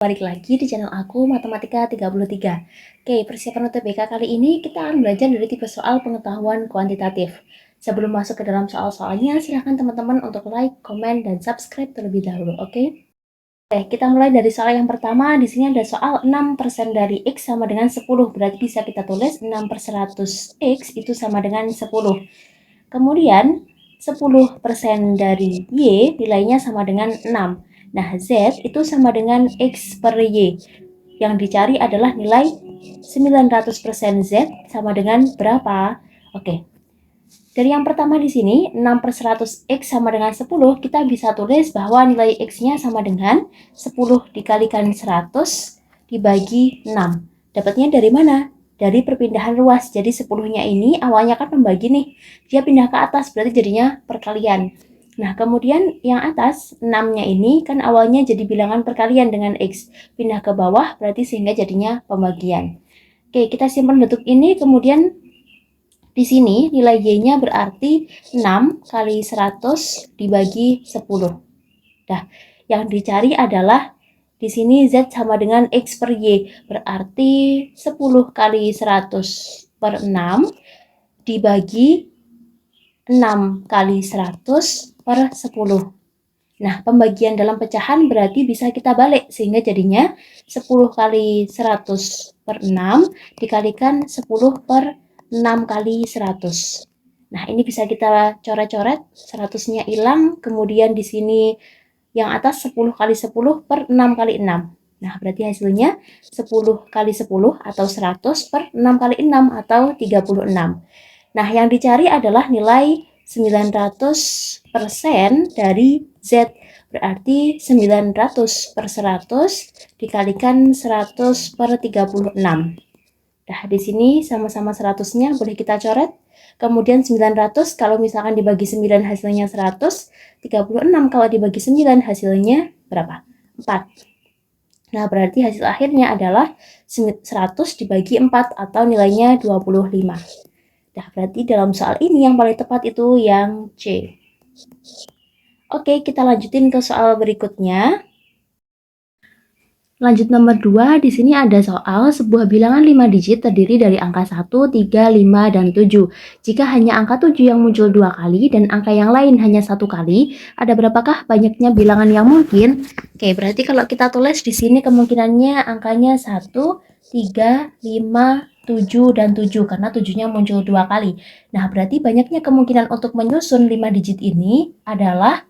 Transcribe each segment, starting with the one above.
Balik lagi di channel aku Matematika 33. Oke, persiapan UTBK kali ini kita akan belajar dari tipe soal pengetahuan kuantitatif. Sebelum masuk ke dalam soal-soalnya, silahkan teman-teman untuk like, komen, dan subscribe terlebih dahulu, oke? Oke, kita mulai dari soal yang pertama. Di sini ada soal 6% dari X sama dengan 10. Berarti bisa kita tulis 6 per 100 X itu sama dengan 10. Kemudian 10% dari Y nilainya sama dengan 6. Nah, Z itu sama dengan X per Y. Yang dicari adalah nilai 900% Z sama dengan berapa? Oke. Dari yang pertama di sini, 6 per 100 X sama dengan 10, kita bisa tulis bahwa nilai X-nya sama dengan 10 dikalikan 100 dibagi 6. Dapatnya dari mana? Dari perpindahan ruas. Jadi 10-nya ini awalnya kan membagi nih. Dia pindah ke atas, berarti jadinya perkalian. Nah, kemudian yang atas, 6-nya ini kan awalnya jadi bilangan perkalian dengan X. Pindah ke bawah, berarti sehingga jadinya pembagian. Oke, kita simpan bentuk ini, kemudian di sini nilai Y-nya berarti 6 kali 100 dibagi 10. Nah, yang dicari adalah di sini Z sama dengan X per Y. Berarti 10 kali 100 per 6 dibagi 6 kali 100 per 10. Nah, pembagian dalam pecahan berarti bisa kita balik, sehingga jadinya 10 kali 100 per 6 dikalikan 10 per 6 kali 100. Nah, ini bisa kita coret-coret, 100-nya hilang, kemudian di sini yang atas 10 kali 10 per 6 kali 6. Nah, berarti hasilnya 10 kali 10 atau 100 per 6 kali 6 atau 36. Nah, yang dicari adalah nilai 900% dari Z. Berarti 900 per 100 dikalikan 100 per 36. Nah, di sini sama-sama 100-nya boleh kita coret. Kemudian 900 kalau misalkan dibagi 9 hasilnya 100. 36 kalau dibagi 9 hasilnya berapa? 4. Nah, berarti hasil akhirnya adalah 100 dibagi 4 atau nilainya 25. Nah, berarti dalam soal ini yang paling tepat itu yang C. Oke, kita lanjutin ke soal berikutnya. Lanjut nomor 2, di sini ada soal sebuah bilangan 5 digit terdiri dari angka 1, 3, 5, dan 7. Jika hanya angka 7 yang muncul 2 kali dan angka yang lain hanya 1 kali, ada berapakah banyaknya bilangan yang mungkin? Oke, berarti kalau kita tulis di sini kemungkinannya angkanya 1, 3, 5, 7, dan 7 karena 7-nya muncul 2 kali. Nah, berarti banyaknya kemungkinan untuk menyusun 5 digit ini adalah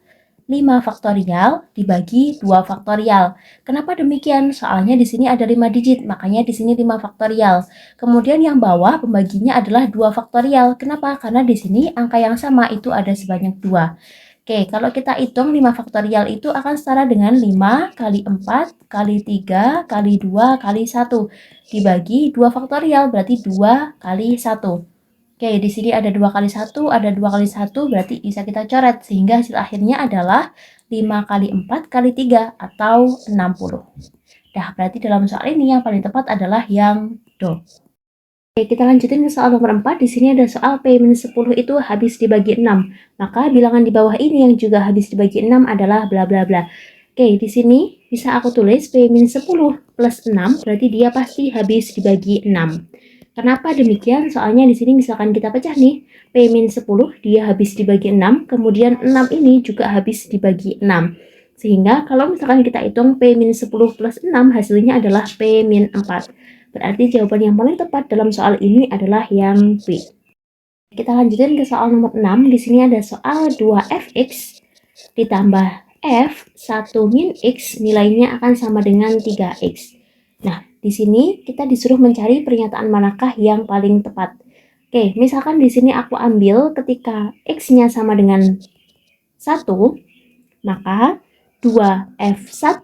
5 faktorial dibagi 2 faktorial. Kenapa demikian? Soalnya di sini ada 5 digit, makanya di sini 5 faktorial. Kemudian yang bawah pembaginya adalah 2 faktorial. Kenapa? Karena di sini angka yang sama itu ada sebanyak 2. Oke, kalau kita hitung 5 faktorial itu akan setara dengan 5 kali 4 kali 3 kali 2 kali 1 dibagi 2 faktorial, berarti 2 kali 1. Oke, di sini ada 2 kali 1, ada 2 kali 1, berarti bisa kita coret. Sehingga hasil akhirnya adalah 5 kali 4 kali 3 atau 60. Nah, berarti dalam soal ini yang paling tepat adalah yang do. Oke, kita lanjutin ke soal nomor 4. Di sini ada soal P-10 itu habis dibagi 6. Maka bilangan di bawah ini yang juga habis dibagi 6 adalah bla bla bla. Oke, di sini bisa aku tulis P-10 plus 6, berarti dia pasti habis dibagi 6. Kenapa demikian? Soalnya di sini misalkan kita pecah nih, P-10 dia habis dibagi 6, kemudian 6 ini juga habis dibagi 6. Sehingga kalau misalkan kita hitung P-10 plus 6 hasilnya adalah P-4. Berarti jawaban yang paling tepat dalam soal ini adalah yang B. Kita lanjutin ke soal nomor 6. Di sini ada soal 2fx ditambah f 1 min x nilainya akan sama dengan 3x. Nah, di sini kita disuruh mencari pernyataan manakah yang paling tepat. Oke, misalkan di sini aku ambil ketika x-nya sama dengan 1, maka 2f1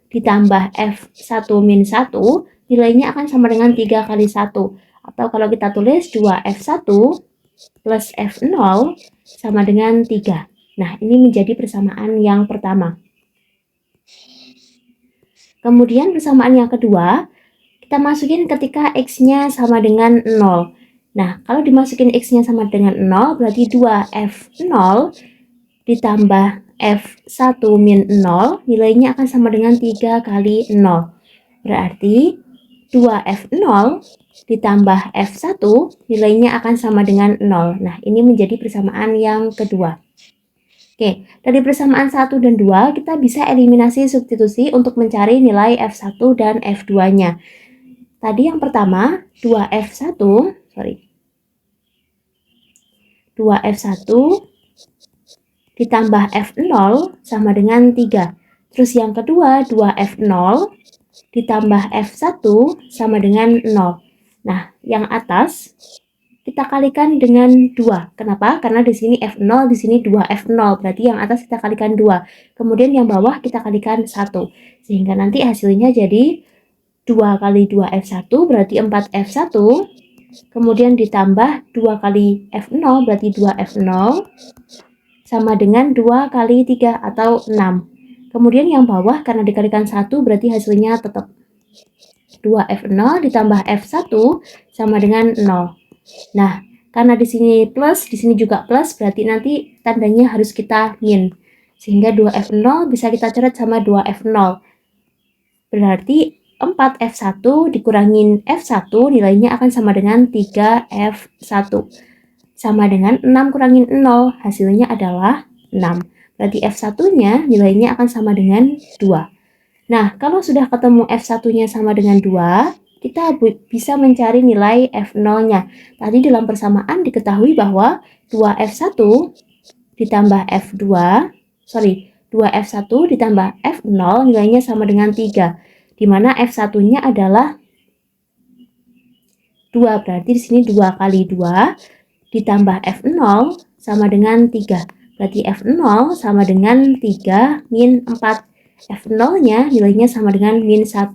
ditambah f1 min 1 nilainya akan sama dengan 3 kali 1. Atau kalau kita tulis 2f1 plus f0 sama dengan 3. Nah, ini menjadi persamaan yang pertama. Kemudian persamaan yang kedua, kita masukin ketika x-nya sama dengan 0. Nah, kalau dimasukin x-nya sama dengan 0, berarti 2f0 ditambah F1 min 0 nilainya akan sama dengan 3 kali 0. Berarti 2F0 ditambah F1 nilainya akan sama dengan 0. Nah, ini menjadi persamaan yang kedua. Oke, dari persamaan 1 dan 2 kita bisa eliminasi substitusi untuk mencari nilai F1 dan F2-nya. Tadi yang pertama 2F1 ditambah F0 sama dengan 3. Terus yang kedua 2F0 ditambah F1 sama dengan 0. Nah, yang atas kita kalikan dengan 2. Kenapa? Karena di sini F0, di sini 2F0. Berarti yang atas kita kalikan 2. Kemudian yang bawah kita kalikan 1. Sehingga nanti hasilnya jadi 2 kali 2F1 berarti 4F1. Kemudian ditambah 2 kali F0 berarti 2F0 sama dengan 2 kali 3 atau 6. Kemudian yang bawah karena dikalikan 1 berarti hasilnya tetap 2F0 ditambah F1 sama dengan 0. Nah, karena di sini plus, di sini juga plus, berarti nanti tandanya harus kita min. Sehingga 2F0 bisa kita coret sama 2F0. Berarti 4F1 dikurangin F1 nilainya akan sama dengan 3F1. Sama dengan 6 kurangin 0, hasilnya adalah 6. Berarti F1-nya nilainya akan sama dengan 2. Nah, kalau sudah ketemu F1-nya sama dengan 2, kita bisa mencari nilai F0-nya. Tadi dalam persamaan diketahui bahwa 2F1 ditambah F2, 2F1 ditambah F0 nilainya sama dengan 3. Di mana F1-nya adalah 2, berarti di sini 2 kali 2 ditambah F0 sama dengan 3. Berarti F0 sama dengan 3 min 4. F0-nya nilainya sama dengan min 1.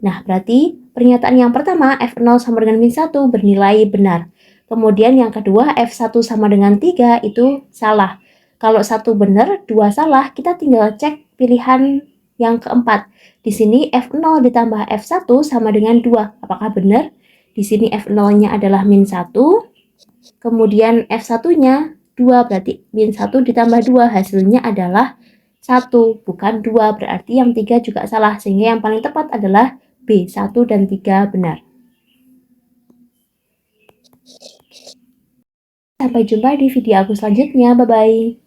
Nah, berarti pernyataan yang pertama F0 sama dengan min 1 bernilai benar. Kemudian yang kedua F1 sama dengan 3 itu salah. Kalau 1 benar, 2 salah, kita tinggal cek pilihan yang keempat. Di sini F0 ditambah F1 sama dengan 2. Apakah benar? Di sini F0-nya adalah min 1. Kemudian F1-nya 2, berarti min 1 ditambah 2 hasilnya adalah 1, bukan 2. Berarti yang 3 juga salah, sehingga yang paling tepat adalah B, 1 dan 3 benar. Sampai jumpa di video aku selanjutnya. Bye-bye.